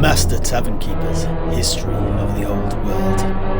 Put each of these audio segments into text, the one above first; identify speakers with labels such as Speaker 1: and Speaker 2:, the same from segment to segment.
Speaker 1: Master Tavern Keeper's History of the Old World.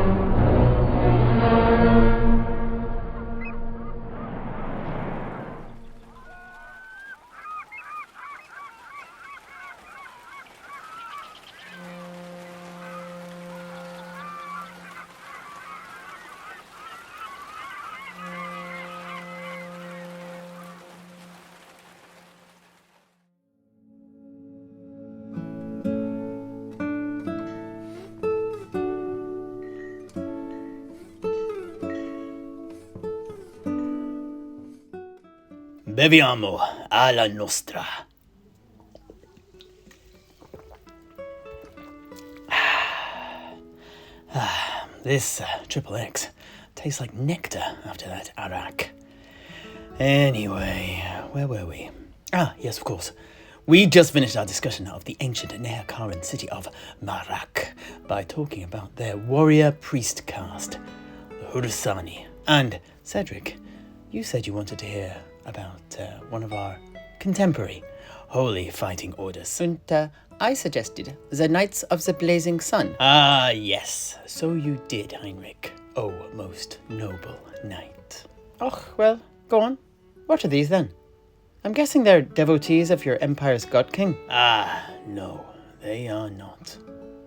Speaker 1: Beviamo alla nostra. This triple X tastes like nectar after that arak. Anyway, where were we? Yes, of course. We just finished our discussion of the ancient Neakaran city of Marak by talking about their warrior priest caste, the Hursani. And Sedrik, you said you wanted to hear about one of our contemporary holy fighting orders.
Speaker 2: And I suggested the Knights of the Blazing Sun.
Speaker 1: Ah, yes, so you did, Heinrich. Oh, most noble knight.
Speaker 2: Oh, well, go on. What are these then? I'm guessing they're devotees of your empire's god king.
Speaker 1: No, they are not.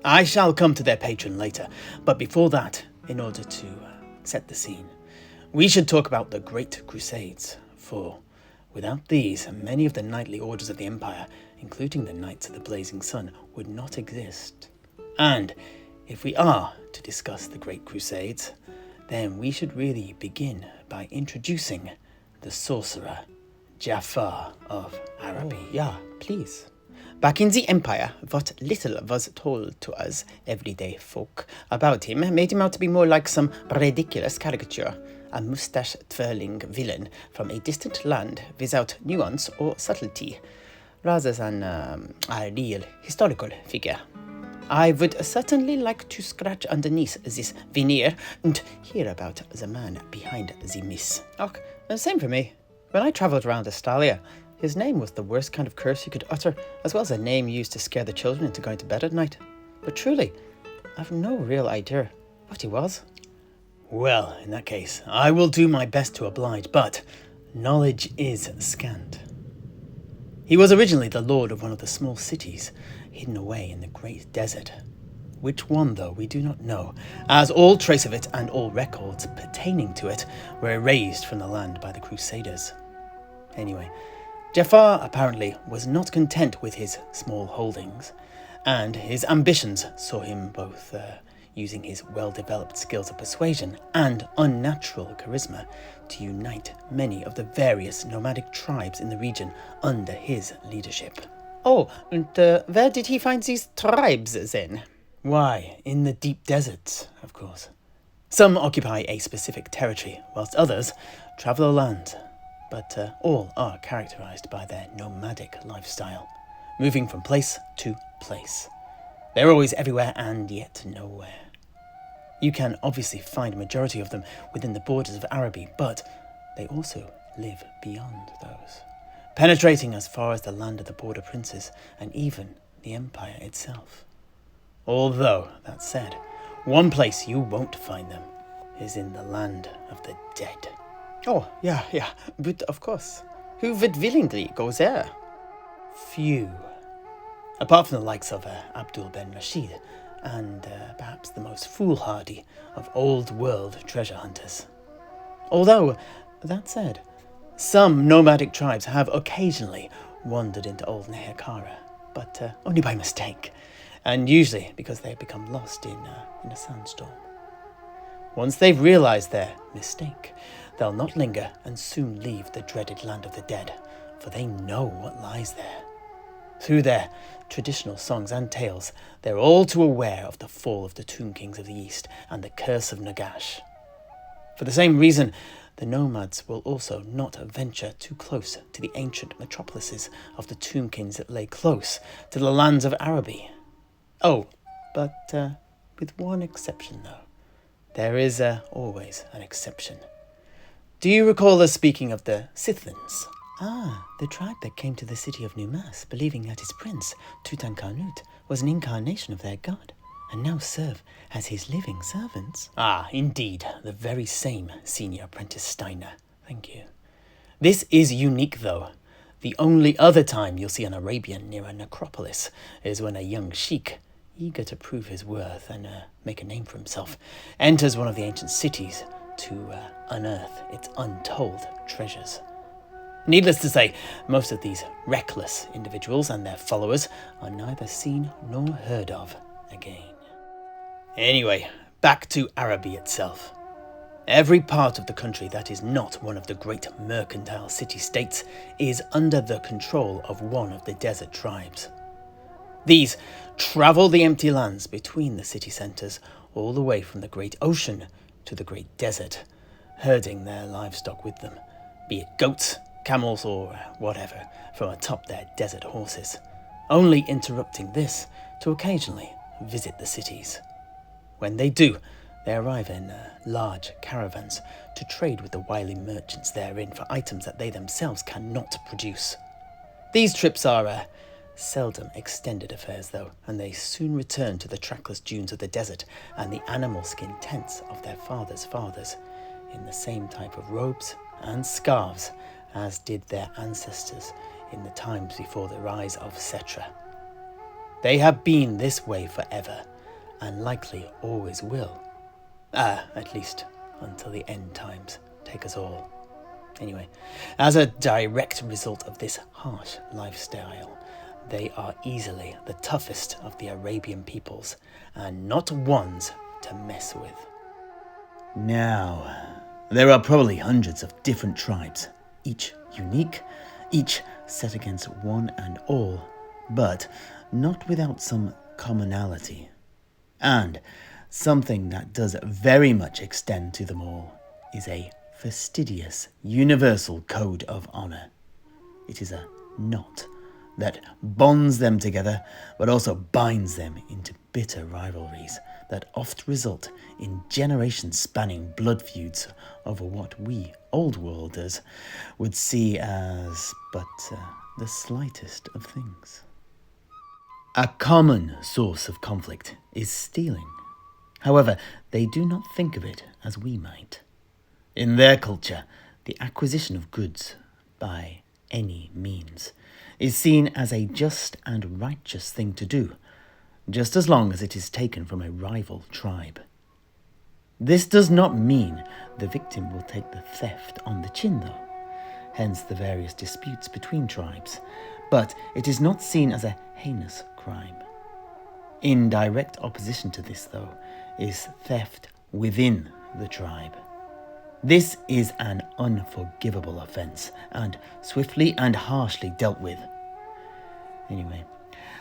Speaker 1: I shall come to their patron later, but before that, in order to set the scene, we should talk about the Great Crusades. For without these, many of the knightly orders of the Empire, including the Knights of the Blazing Sun, would not exist. And if we are to discuss the Great Crusades, then we should really begin by introducing the sorcerer, Jafar of Araby.
Speaker 2: Oh, yeah, please. Back in the Empire, what little was told to us everyday folk about him made him out to be more like some ridiculous caricature. A mustache-twirling villain from a distant land without nuance or subtlety, rather than a real historical figure. I would certainly like to scratch underneath this veneer and hear about the man behind the myth.
Speaker 1: Oh, same for me. When I travelled around Astalia, his name was the worst kind of curse you could utter, as well as a name used to scare the children into going to bed at night. But truly, I have no real idea what he was. Well, in that case, I will do my best to oblige, but knowledge is scant. He was originally the lord of one of the small cities hidden away in the great desert. Which one, though, we do not know, as all trace of it and all records pertaining to it were erased from the land by the Crusaders. Anyway, Jafar apparently was not content with his small holdings, and his ambitions saw him both using his well-developed skills of persuasion and unnatural charisma to unite many of the various nomadic tribes in the region under his leadership.
Speaker 2: Oh, and where did he find these tribes then?
Speaker 1: Why, in the deep deserts, of course. Some occupy a specific territory, whilst others travel a land, but all are characterized by their nomadic lifestyle, moving from place to place. They're always everywhere and yet nowhere. You can obviously find a majority of them within the borders of Araby, but they also live beyond those, penetrating as far as the land of the border princes and even the empire itself. Although, that said, one place you won't find them is in the land of the dead.
Speaker 2: Oh, yeah, but of course. Who would willingly go there?
Speaker 1: Few. Apart from the likes of Abdul ben Rashid, and perhaps the most foolhardy of old-world treasure hunters. Although, that said, some nomadic tribes have occasionally wandered into old Nehekhara, but only by mistake, and usually because they have become lost in a sandstorm. Once they've realized their mistake, they'll not linger and soon leave the dreaded land of the dead, for they know what lies there. Through their traditional songs and tales, they're all too aware of the fall of the Tomb Kings of the East and the curse of Nagash. For the same reason, the nomads will also not venture too close to the ancient metropolises of the Tomb Kings that lay close to the lands of Araby. Oh, but with one exception, though. There is always an exception. Do you recall us speaking of the Scythians?
Speaker 2: Ah, the tribe that came to the city of Numas, believing that its prince, Tutankhamun, was an incarnation of their god, and now serve as his living servants.
Speaker 1: Ah, indeed, the very same, Senior Apprentice Steiner. Thank you. This is unique, though. The only other time you'll see an Arabian near a necropolis is when a young sheik, eager to prove his worth and make a name for himself, enters one of the ancient cities to unearth its untold treasures. Needless to say, most of these reckless individuals and their followers are neither seen nor heard of again. Anyway, back to Araby itself. Every part of the country that is not one of the great mercantile city-states is under the control of one of the desert tribes. These travel the empty lands between the city centres all the way from the great ocean to the great desert, herding their livestock with them, be it goats, camels or whatever, from atop their desert horses, only interrupting this to occasionally visit the cities. When they do, they arrive in large caravans to trade with the wily merchants therein for items that they themselves cannot produce. These trips are seldom extended affairs though, and they soon return to the trackless dunes of the desert and the animal skin tents of their fathers' fathers, in the same type of robes and scarves as did their ancestors in the times before the rise of Setra. They have been this way forever, and likely always will. At least until the end times take us all. Anyway, as a direct result of this harsh lifestyle, they are easily the toughest of the Arabian peoples, and not ones to mess with.
Speaker 2: Now, there are probably hundreds of different tribes, each unique, each set against one and all, but not without some commonality. And something that does very much extend to them all is a fastidious, universal code of honour. It is a knot that bonds them together, but also binds them into bitter rivalries that oft result in generations-spanning blood feuds over what we old-worlders would see as but the slightest of things. A common source of conflict is stealing. However, they do not think of it as we might. In their culture, the acquisition of goods, by any means, is seen as a just and righteous thing to do, just as long as it is taken from a rival tribe. This does not mean the victim will take the theft on the chin, though, hence the various disputes between tribes, but it is not seen as a heinous crime. In direct opposition to this, though, is theft within the tribe. This is an unforgivable offence, and swiftly and harshly dealt with. Anyway,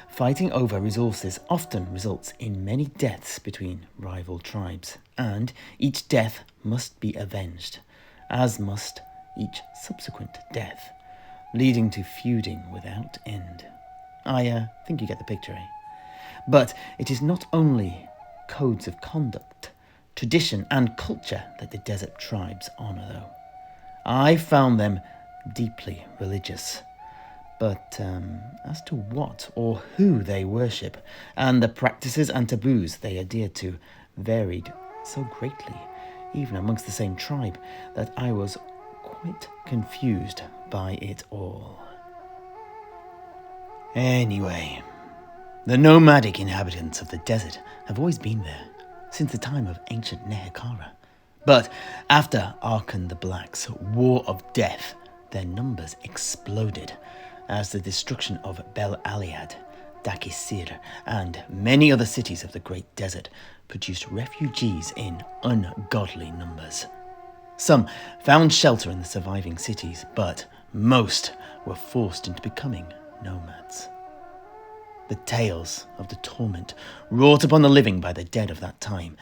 Speaker 2: fighting over resources often results in many deaths between rival tribes, and each death must be avenged, as must each subsequent death, leading to feuding without end. I think you get the picture, eh? But it is not only codes of conduct, tradition and culture that the desert tribes honour, though. I found them deeply religious, but as to what or who they worship and the practices and taboos they adhere to varied so greatly, even amongst the same tribe, that I was quite confused by it all. Anyway, the nomadic inhabitants of the desert have always been there, since the time of ancient Nehekara. But after Arkan the Black's War of Death, their numbers exploded, as the destruction of Bel Aliad, Dakisir, and many other cities of the Great Desert produced refugees in ungodly numbers. Some found shelter in the surviving cities, but most were forced into becoming nomads. The tales of the torment wrought upon the living by the dead of that time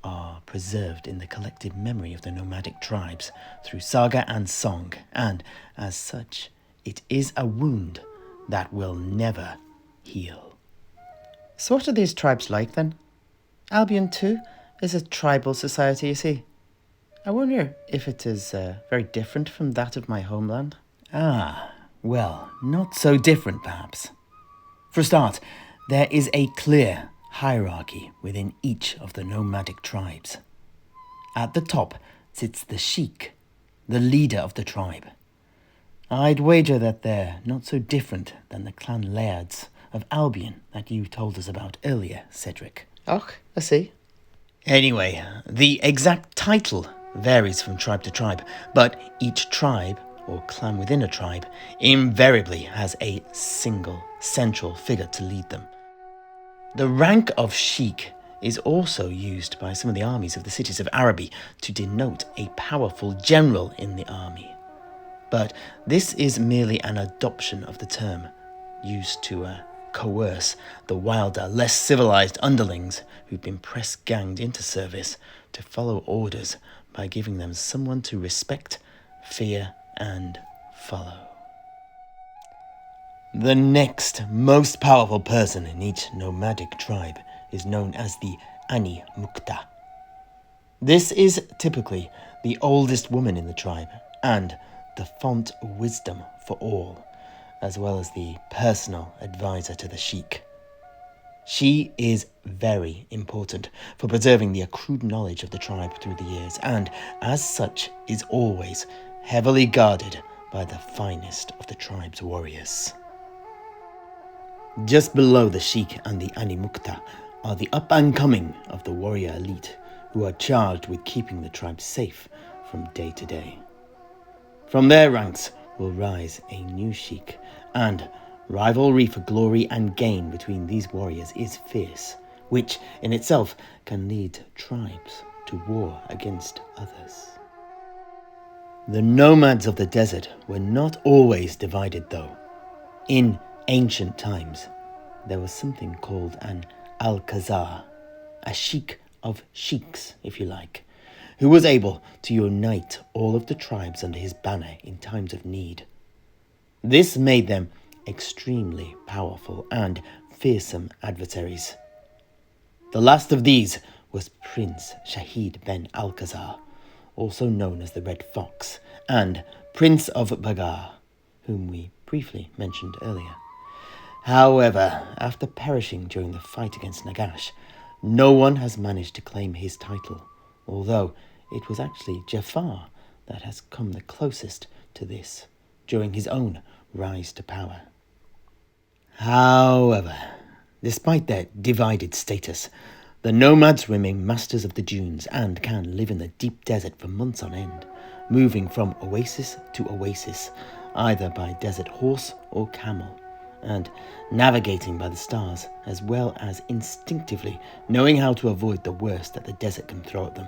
Speaker 2: are preserved in the collective memory of the nomadic tribes through saga and song, and, as such, it is a wound that will never heal.
Speaker 1: So what are these tribes like, then? Albion, too, is a tribal society, you see. I wonder if it is very different from that of my homeland.
Speaker 2: Well, not so different perhaps. For a start, there is a clear hierarchy within each of the nomadic tribes. At the top sits the sheik, the leader of the tribe. I'd wager that they're not so different than the clan lairds of Albion that you told us about earlier, Sedrik.
Speaker 1: Och, I see.
Speaker 2: Anyway, the exact title varies from tribe to tribe, but each tribe, or clan within a tribe, invariably has a single central figure to lead them. The rank of sheik is also used by some of the armies of the cities of Araby to denote a powerful general in the army. But this is merely an adoption of the term, used to coerce the wilder, less civilized underlings who've been press-ganged into service to follow orders by giving them someone to respect, fear, and follow. The next most powerful person in each nomadic tribe is known as the Ani Mukta. This is typically the oldest woman in the tribe and the font of wisdom for all, as well as the personal advisor to the sheik. She is very important for preserving the accrued knowledge of the tribe through the years, and as such is always heavily guarded by the finest of the tribe's warriors. Just below the sheik and the Animukta are the up-and-coming of the warrior elite, who are charged with keeping the tribe safe from day to day. From their ranks will rise a new sheik, and rivalry for glory and gain between these warriors is fierce, which in itself can lead tribes to war against others. The nomads of the desert were not always divided though. In ancient times, there was something called an Alcazar, a sheik of sheiks, if you like, who was able to unite all of the tribes under his banner in times of need. This made them extremely powerful and fearsome adversaries. The last of these was Prince Shahid ben Alcazar, also known as the Red Fox, and Prince of Bagar, whom we briefly mentioned earlier. However, after perishing during the fight against Nagash, no one has managed to claim his title, although it was actually Jafar that has come the closest to this during his own rise to power. However, despite their divided status, the nomads remain masters of the dunes and can live in the deep desert for months on end, moving from oasis to oasis, either by desert horse or camel, and navigating by the stars, as well as instinctively knowing how to avoid the worst that the desert can throw at them.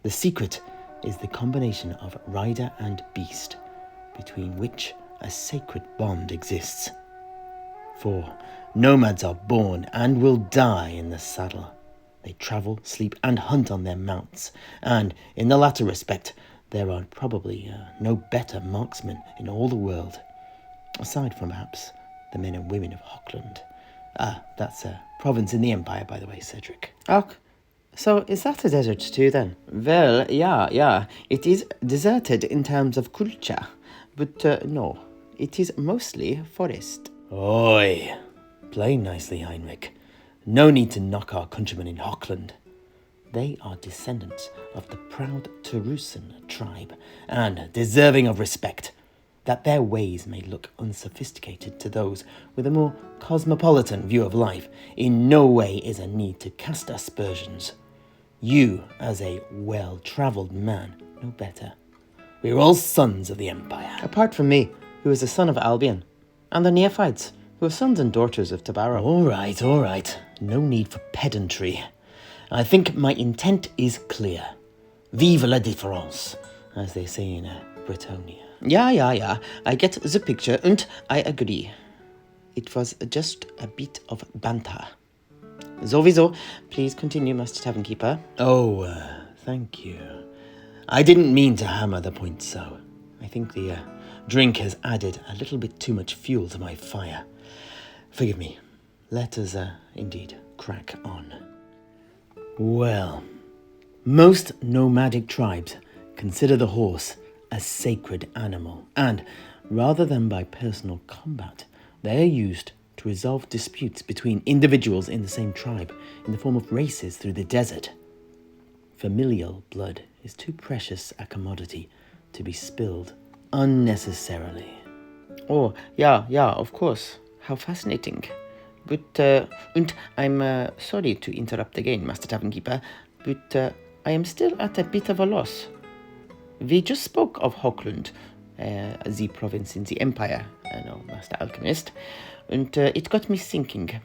Speaker 2: The secret is the combination of rider and beast, between which a sacred bond exists. For nomads are born and will die in the saddle. They travel, sleep, and hunt on their mounts, and in the latter respect, there are probably no better marksmen in all the world, aside from perhaps the men and women of Hochland. That's a province in the Empire, by the way, Sedrik.
Speaker 1: Och, so is that a desert too then?
Speaker 2: Well, yeah. It is deserted in terms of culture, but no, it is mostly forest. Oi, play nicely, Heinrich. No need to knock our countrymen in Hochland. They are descendants of the proud Terusan tribe, and deserving of respect. That their ways may look unsophisticated to those with a more cosmopolitan view of life in no way is a need to cast aspersions. You, as a well-travelled man, know better. We're all sons of the Empire.
Speaker 1: Apart from me, who is a son of Albion, and the neophytes, who are sons and daughters of Tobaro.
Speaker 2: All right. No need for pedantry. I think my intent is clear. Vive la différence, as they say in Bretonia.
Speaker 1: Yeah. I get the picture, and I agree. It was just a bit of banter. Sowieso, please continue, Master Tavern Keeper.
Speaker 2: Oh, thank you. I didn't mean to hammer the point so. I think the drink has added a little bit too much fuel to my fire. Forgive me. Let us indeed crack on. Well, most nomadic tribes consider the horse a sacred animal, and rather than by personal combat, they are used to resolve disputes between individuals in the same tribe in the form of races through the desert. Familial blood is too precious a commodity to be spilled unnecessarily. Oh, yeah, of course. How fascinating. But, and I'm sorry to interrupt again, Master Tavern Keeper, but I am still at a bit of a loss. We just spoke of Hoklund, the province in the Empire, Master Alchemist, and it got me thinking.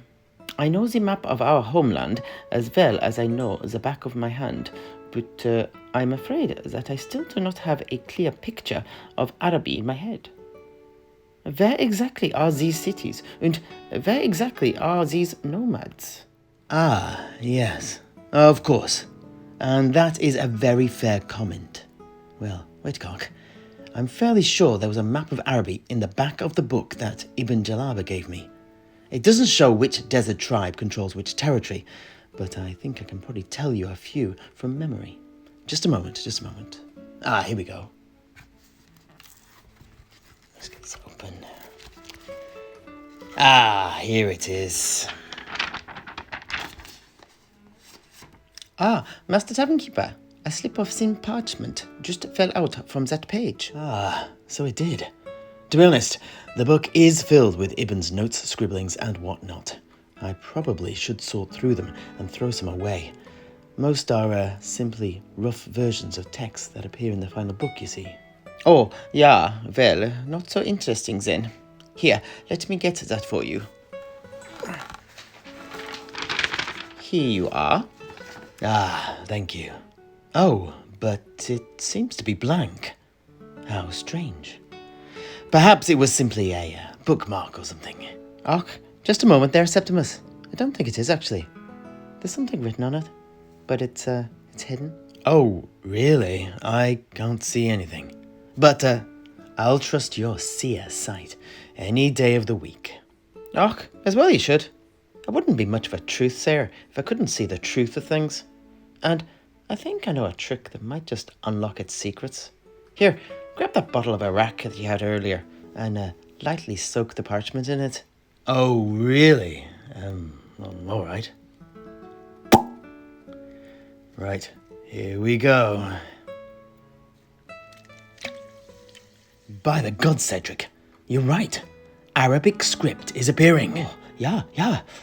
Speaker 2: I know the map of our homeland as well as I know the back of my hand, but I'm afraid that I still do not have a clear picture of Araby in my head. Where exactly are these cities, and where exactly are these nomads?
Speaker 1: Ah, yes, of course. And that is a very fair comment. Well, Whitcock, I'm fairly sure there was a map of Araby in the back of the book that Ibn Jellaba gave me. It doesn't show which desert tribe controls which territory, but I think I can probably tell you a few from memory. Just a moment. Ah, here we go. Let's get this open. Ah, here it is.
Speaker 2: Ah, Master Tavern Keeper, a slip of thin parchment just fell out from that page.
Speaker 1: Ah, so it did. To be honest, the book is filled with Ibn's notes, scribblings, and whatnot. I probably should sort through them and throw some away. Most are simply rough versions of texts that appear in the final book, you see.
Speaker 2: Oh, yeah, well, not so interesting then. Here, let me get that for you. Here you are.
Speaker 1: Ah, thank you. Oh, but it seems to be blank. How strange. Perhaps it was simply a bookmark or something.
Speaker 2: Och, just a moment there, Septimus. I don't think it is, actually. There's something written on it, but it's hidden.
Speaker 1: Oh, really? I can't see anything. But I'll trust your seer sight any day of the week.
Speaker 2: Och, as well you should. I wouldn't be much of a truthsayer if I couldn't see the truth of things. And I think I know a trick that might just unlock its secrets. Here, grab that bottle of Iraq that you had earlier and lightly soak the parchment in it.
Speaker 1: Oh, really? All right. Right, here we go. By the gods, Sedrik, you're right. Arabic script is appearing.
Speaker 2: Oh, ja,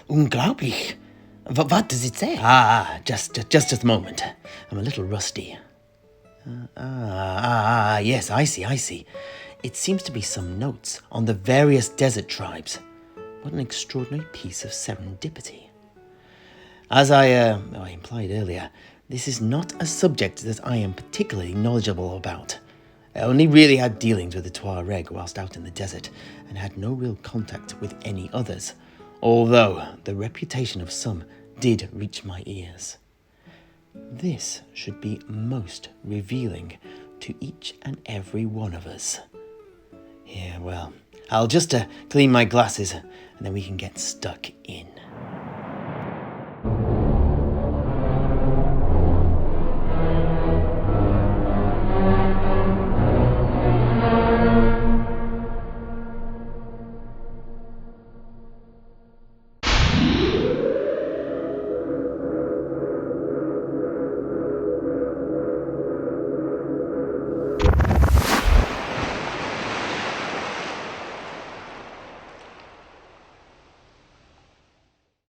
Speaker 2: unglaublich. What does it say?
Speaker 1: Just a moment. I'm a little rusty. Yes, I see. It seems to be some notes on the various desert tribes. What an extraordinary piece of serendipity. As I implied earlier, this is not a subject that I am particularly knowledgeable about. I only really had dealings with the Tuareg whilst out in the desert, and had no real contact with any others, although the reputation of some did reach my ears. This should be most revealing to each and every one of us. Here, well, I'll just clean my glasses, and then we can get stuck in.